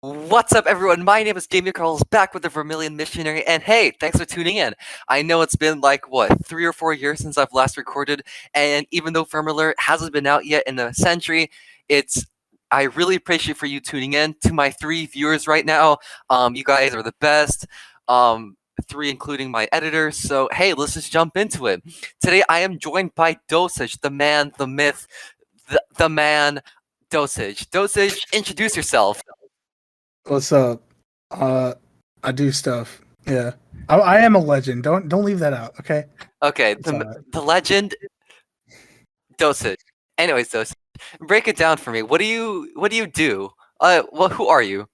What's up, everyone? My name is Jamie Carlos, back with the V3rmillion Missionary, and hey, thanks for tuning in. I know it's been like, what, 3 or 4 years since I've last recorded, and even though V3rmillion hasn't been out yet in a century, I really appreciate for you tuning in. To my 3 viewers right now, you guys are the best. 3 including my editor. So hey, let's just jump into it. Today I am joined by Dosage, the man, the myth, the man, Dosage. Dosage, introduce yourself. What's up? Uh, I do stuff. Yeah, I am a legend. Don't leave that out. Okay. Okay, It's alright. the legend Dosage. Anyways, Dosage, break it down for me. What do you do? Who are you?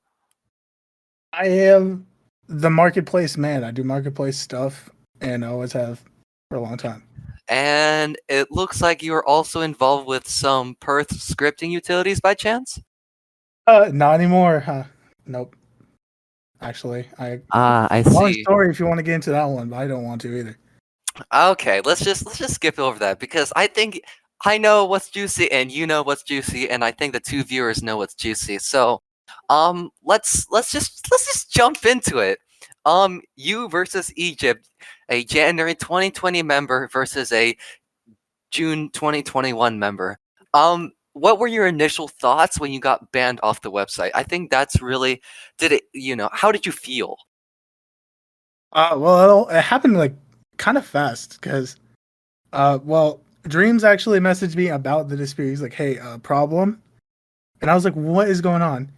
I am the marketplace man. I do marketplace stuff, and I always have for a long time. And it looks like you are also involved with some Perth scripting utilities by chance? Not anymore. Huh? Nope. Actually, I long see. story if you want to get into that one, but I don't want to either. Okay, let's just skip over that because I think I know what's juicy and you know what's juicy, and I think the 2 viewers know what's juicy. So, let's just jump into it. You versus Egypt, a January 2020 member versus a June 2021 member. What were your initial thoughts when you got banned off the website? I think that's really how did you feel? Well, it happened like kind of fast because, well, Dreams actually messaged me about the dispute. He's like, "Hey, problem," and I was like, "What is going on?"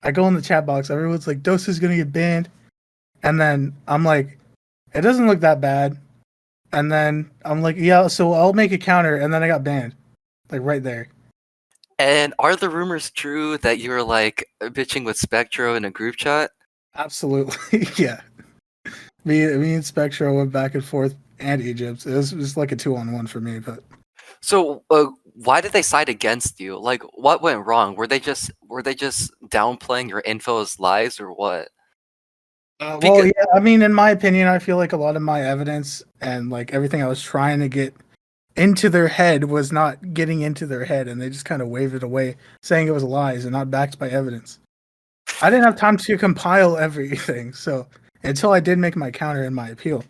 I go in the chat box. Everyone's like, "Dose is gonna get banned," and then I'm like, "It doesn't look that bad." And then I'm like, "Yeah, so I'll make a counter," and then I got banned, like right there. And are the rumors true that you were like bitching with Spectro in a group chat? Absolutely, yeah. Me and Spectro went back and forth, and Egypt. It was like a 2-on-1 for me, but So, why did they side against you? Like, what went wrong? Were they just downplaying your info as lies or what? well, Because yeah. I mean, in my opinion, I feel like a lot of my evidence and like everything I was trying to get into their head was not getting into their head, and they just kind of waved it away, saying it was lies and not backed by evidence. I didn't have time to compile everything, so until I did make my counter and my appeal,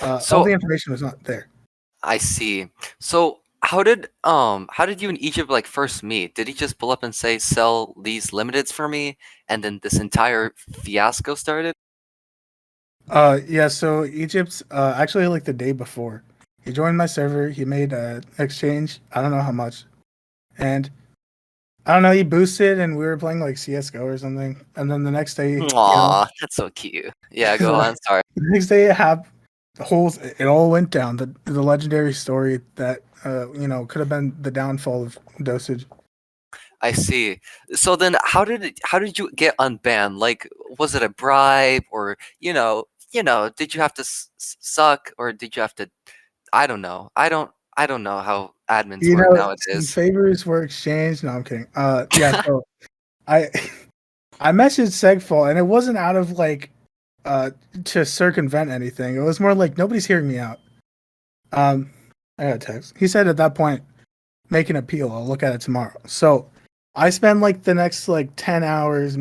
all so the information was not there. I see. So how did you and Egypt like first meet? Did he just pull up and say sell these limiteds for me, and then this entire fiasco started? Yeah. So Egypt's actually like the day before, he joined my server. He made a exchange. I don't know how much, and I don't know. He boosted, and we were playing like CS:GO or something. And then the next day, Aw, that's so cute. Yeah, go the on. Sorry. next day it happened. It all went down. The legendary story that could have been the downfall of Dosage. I see. So then how did you get unbanned? Like, was it a bribe or, did you have to suck or did you have to I don't know. I don't know how admins You work know, some nowadays. favors were exchanged. No, I'm kidding. Yeah. So I I messaged Segfall, and it wasn't out of like to circumvent anything. It was more like nobody's hearing me out. Um, I got a text. He said at that point, make an appeal. I'll look at it tomorrow. So I spent like the next like 10 hours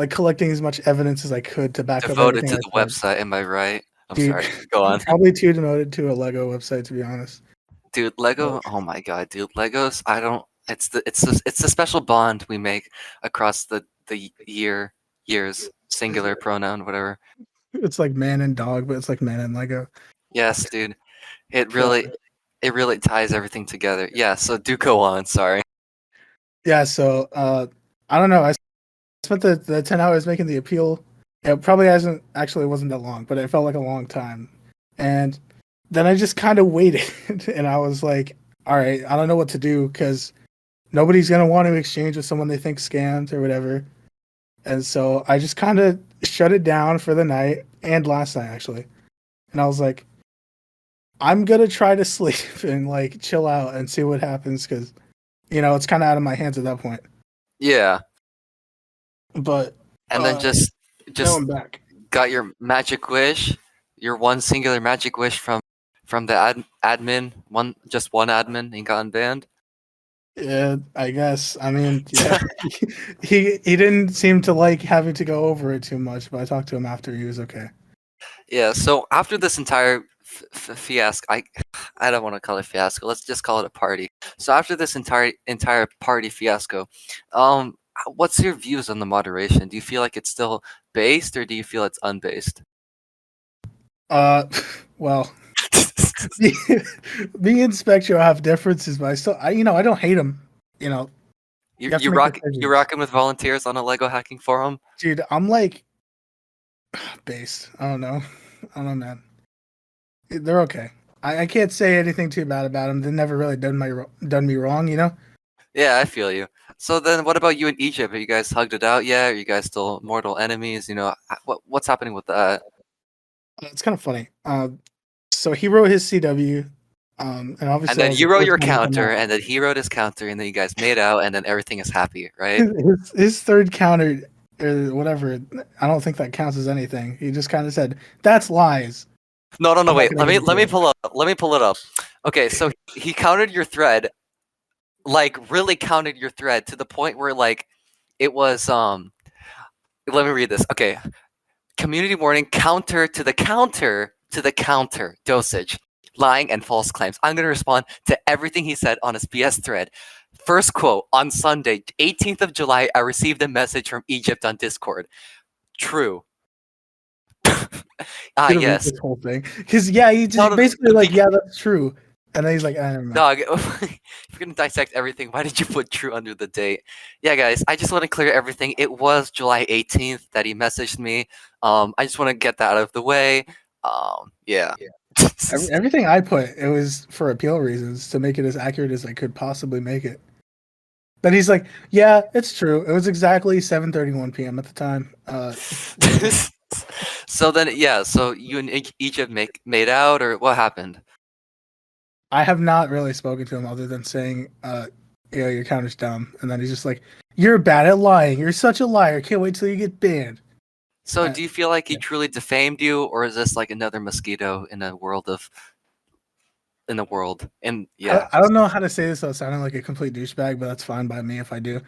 collecting as much evidence as I could to back up Devoted everything to I the said. website, am I right? I'm Dude, sorry. Go on. probably too devoted to a Lego website to be honest. Dude, But Lego, oh my god, dude, Legos, I don't it's the special bond we make across the years, singular pronoun, whatever. it's like man and dog, but it's like man and Lego. Yes, dude. It But really it really ties everything together. Yeah, so do go on, sorry. yeah, so I don't know. I spent the 10 hours making the appeal. It probably hasn't actually wasn't that long, but it felt like a long time. And then I just kind of waited, and I was like, all right, I don't know what to do because nobody's gonna want to exchange with someone they think scammed or whatever. And so I just kind of shut it down for the night and last night actually. And I was like, I'm gonna try to sleep and like chill out and see what happens because it's kind of out of my hands at that point. Yeah, But and then just now just I'm back. got your magic wish, your one singular magic wish from the admin, just one admin and got unbanned. Yeah, I guess. I mean, yeah, he didn't seem to like having to go over it too much, but I talked to him after. He was okay. Yeah, so after this entire fiasco, I don't want to call it fiasco. Let's just call it a party. So after this entire party fiasco, what's your views on the moderation? Do you feel like it's still based, or do you feel it's unbased? Uh, well, me, me and Spectro have differences, but I don't hate him. You know, You you have to you make rock you decisions, rocking with volunteers on a Lego hacking forum? dude. I'm like based. I don't know. I don't know, man. They're okay. I can't say anything too bad about them. They never really done me wrong, you know. Yeah, I feel you. So then, what about you in Egypt? Have you guys hugged it out yet? Are you guys still mortal enemies? What's happening with that? It's kind of funny. So he wrote his CW, and And obviously I then was the you wrote first your one to come counter, out. and then he wrote his counter, and then you guys made out, and then everything is happy, right? His third counter or whatever. I don't think that counts as anything. He just kind of said that's lies. No, no, no, I'm not wait. gonna Let get me into let me it. pull up. Let me pull it up. Okay, so he countered your thread, like really counted your thread to the point where like it was let me read this. Okay. Community warning, counter dosage. Lying and false claims. I'm gonna respond to everything he said on his BS thread. First quote, on Sunday, 18th of July, I received a message from Egypt on Discord. True. Gonna read Yes. this whole thing because yeah, he No, just no, basically be- like yeah, that's true, and then he's like, I don't know. Dog, if you're gonna dissect everything, why did you put true under the date? Yeah, guys, I just want to clear everything. It was July 18th that he messaged me. I just want to get that out of the way. Yeah. Everything I put, it was for appeal reasons to make it as accurate as I could possibly make it. But he's like, yeah, it's true. It was exactly 7:31 p.m. at the time. Whatever. So then, yeah. So you and Egypt made out, or what happened? I have not really spoken to him other than saying, yeah, your counter's dumb. And then he's just like, you're bad at lying. You're such a liar. Can't wait till you get banned. So Uh, do you feel like he yeah. truly defamed you, or is this like another mosquito in the world? And yeah. I don't know how to say this without sounding like a complete douchebag, but that's fine by me if I do.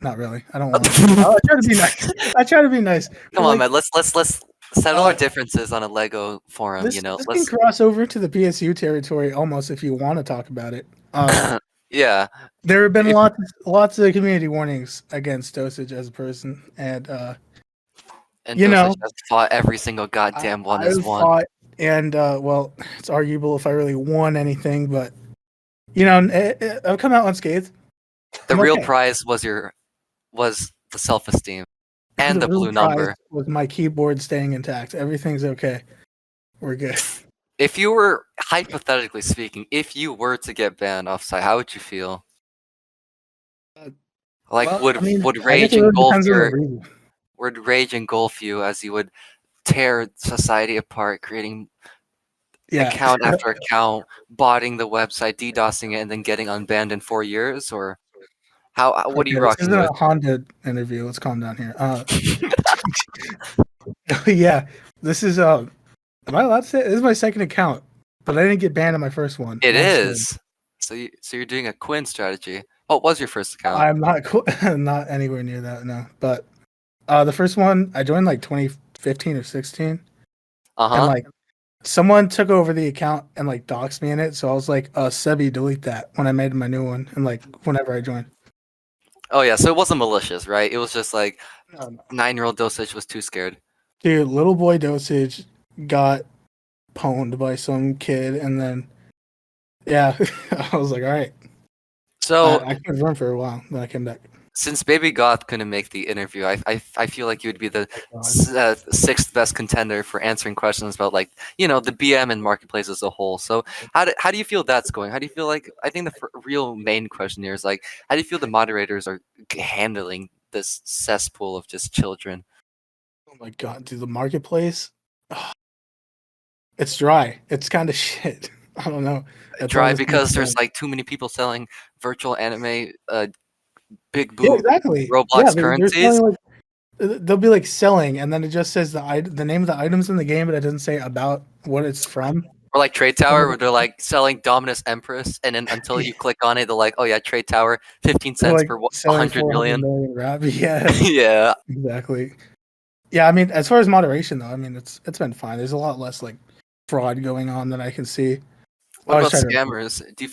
Not really. I don't want to. I try to be nice. I try to be nice. Come But on, like, man. Let's settle our uh, differences on a Lego forum. this can Let's. cross over to the PSU territory almost if you want to talk about it. Yeah. There have been If, lots of community warnings against Dosage as a person, and and you know, Dosage has fought every single goddamn one as I've one. fought, and well, it's arguable if I really won anything, but you know, I've come out unscathed. The I'm real okay. prize was the self-esteem and The the real blue prize number. was my keyboard staying intact. Everything's okay. We're good. If you were, hypothetically speaking, if you were to get banned off site, how would you feel? Uh, Like, well, I mean, would I guess rage it really engulf depends on the your reason. would rage engulf you as you would tear society apart, creating Yeah. account after account, botting the website, DDoSing it, and then getting unbanned in 4 years? Or what are Okay, you this rocking isn't a with? Honda interview. Let's calm down here. Yeah, this is am I allowed to say this is my second account, but I didn't get banned on my first one. It Long story. is. So you're doing a Quinn strategy. What was your first account? I'm not not anywhere near that, no. But the first one I joined like 2015 or 16, and Uh-huh. like someone took over the account and like doxed me in it, so I was like, Sebi, delete that when I made my new one, and like whenever I joined. Oh yeah, so it wasn't malicious, right? It was just like No, no. 9-year-old Dosage was too scared. Dude, little boy Dosage got pwned by some kid, and then yeah, I was like, all right. So I couldn't run for a while. Then I came back. since Baby Goth couldn't make the interview, I feel like you would be the Oh, God. sixth best contender for answering questions about like the BM and marketplace as a whole. So how do you feel that's going? How do you feel like I think the real main question here is like how do you feel the moderators are handling this cesspool of just children? Oh my god, dude, the marketplace. It's dry. It's kind of shit. I don't know. That's all Dry this makes because there's sense. like too many people selling virtual anime, big Yeah, boo exactly. Yeah, Roblox they're currencies. selling like they'll be like selling, and then it just says the name of the items in the game, but it doesn't say about what it's from. Or like Trade Tower, where they're like selling Dominus Empress, and then until you click on it, they're like, "Oh yeah, Trade Tower, 15 They're, cents like per selling 100 400 million." million rap. Yeah, Yeah, exactly. Yeah, I mean, as far as moderation though, I mean, it's been fine. There's a lot less like fraud going on than I can see. I what always about try to. scammers? Do you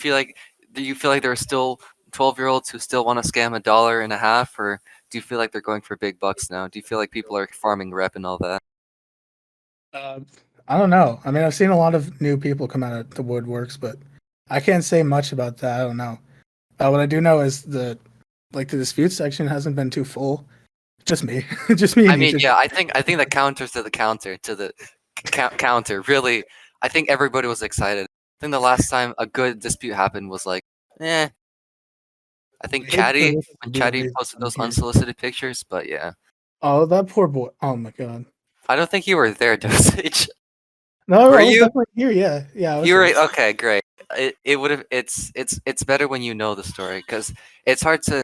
feel like there are still 12-year-olds who still want to scam $1.50, or do you feel like they're going for big bucks now? Do you feel like people are farming rep and all that? Uh, I don't know. I mean, I've seen a lot of new people come out of the woodworks, but I can't say much about that. I don't know. What I do know is the dispute section hasn't been too full. Just me, just me I and mean, Egypt. yeah, I think the counter. Really, I think everybody was excited. I think the last time a good dispute happened was like, eh. I think I hate to Chatty listen to when be the Chatty reason posted I'm those here. unsolicited pictures, but yeah, Oh, that poor boy. Oh my god. I don't think you were there, Dosage. No, Were I was you? definitely here. Yeah, yeah, I was You were here. okay. Great. It would have. It's better when you know the story because it's hard to.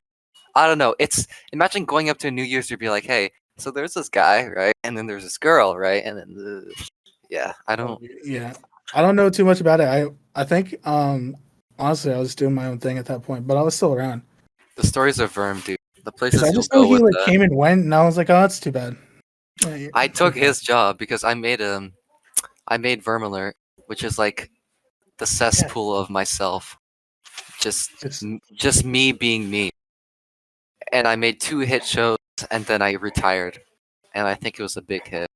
I don't know. It's imagine going up to New Year's to be like, hey, so there's this guy, right, and then there's this girl, right, and then yeah, I don't. Yeah, I don't know too much about it. I think honestly, I was doing my own thing at that point, but I was still around The stories of Verm, dude. The because I places you'll just know go he with like that. came and went, and I was like, oh, that's too bad. Yeah, I it's too took bad. his job because I made Vermilor, which is like the Yeah, cesspool of myself. Just just just me being me. And I made 2 hit shows and then I retired. And I think it was a big hit.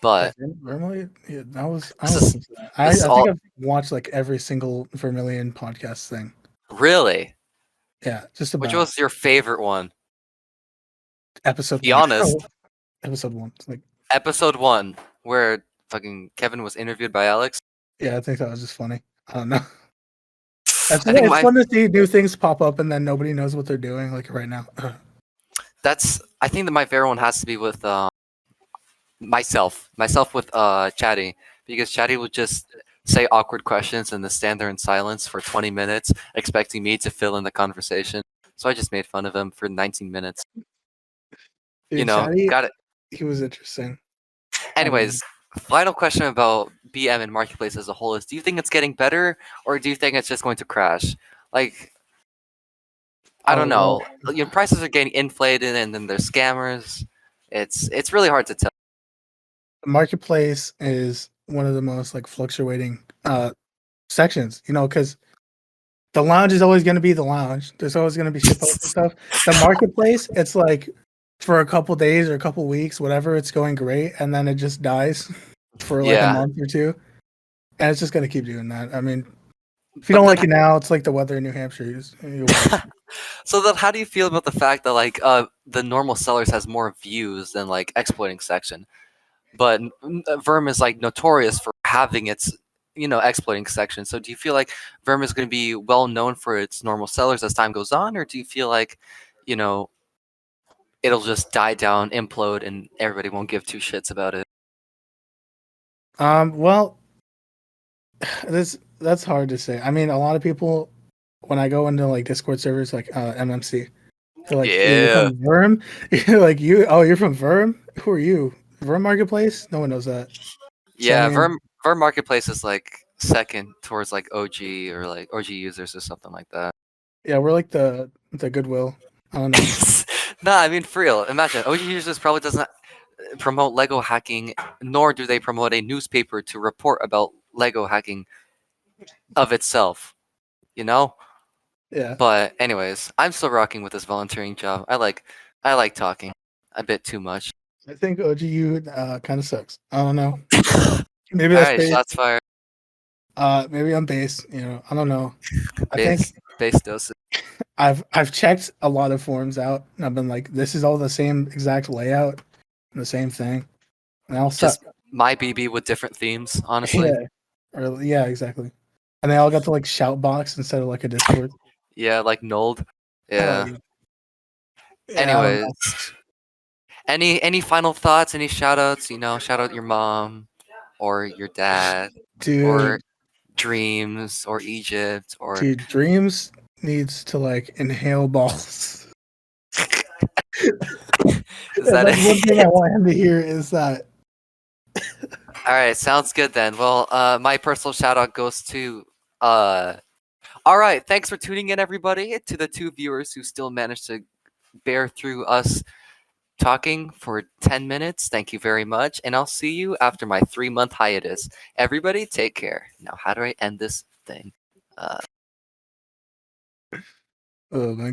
But Vermilion. Yeah, I this was is listening to that. this is I think all I've watched like every single Vermilion podcast thing. really. Yeah, just Which about was your favorite one? episode Be one. honest. Episode one. It's like, Episode 1 where fucking Kevin was interviewed by Alex. yeah, I think that was just funny. I don't know. I think It's my fun to see new things pop up and then nobody knows what they're doing. Like right now. I think that my favorite one has to be with myself with Chatty, because Chatty would just say awkward questions and then stand there in silence for 20 minutes expecting me to fill in the conversation. So I just made fun of him for 19 minutes. Dude, Chatty, Got it. he was interesting. I don't know. Anyways, final question about BM and marketplace as a whole is: do you think it's getting better, or do you think it's just going to crash? Like, I Oh don't well, know. Your prices are getting inflated, and then there's scammers. It's really hard to tell. marketplace is one of the most like fluctuating sections. You know, because the lounge is always going to be the lounge. There's always going to be shitposts and stuff. The marketplace, it's like for a couple days or a couple weeks, whatever, it's going great, and then it just dies for like a Yeah, month or two, and it's just going to keep doing that. I mean, if you but don't then like it now, it's like the weather in New Hampshire. You'll wait. so then, how do you feel about the fact that like the normal sellers has more views than like exploiting section, but Verm is like notorious for having its exploiting section. So do you feel like Verm is going to be well known for its normal sellers as time goes on, or do you feel like you know it'll just die down, implode, and everybody won't give 2 shits about it? Well, that's hard to say. I mean, a lot of people when I go into like Discord servers like MMC, they're like, "Yeah, you're Yeah, from Verm." You're like, "You? Oh, you're from Verm? Who are you? Verm Marketplace? No one knows that." So I yeah. mean, Verm Marketplace is like second towards like OG or like OG users or something like that. yeah, we're like the Goodwill. I don't know. Nah, I mean for real. Imagine OG users probably doesn't promote Lego hacking, nor do they promote a newspaper to report about Lego hacking of itself. You know. Yeah, But anyways, I'm still rocking with this volunteering job. I like talking a bit too much. I think OGU kind of sucks. I don't know. Maybe All that's right, base. shots fired. Maybe I'm base. You know, I don't know. I think Base dose. I've checked a lot of forums out, and I've been like, this is all the same exact layout, and the same thing, and they all suck. Just my BB with different themes. Honestly, Yeah, or yeah, exactly. And they all got the like shout box instead of like a Discord. yeah, like Nold. Oh, Yeah. yeah, I don't Anyways, know, any final thoughts? Any shout outs? Shout out your mom or your dad or dude. Dreams or Egypt or Dude, Dreams needs to like inhale balls. is And that that's one thing I it? want him to hear is that All right, sounds good then. Well, my personal shout out goes to. All right, thanks for tuning in, everybody. To the 2 viewers who still managed to bear through us talking for 10 minutes, thank you very much. And I'll see you after my 3-month hiatus. Everybody, take care. Now, how do I end this thing? Oh my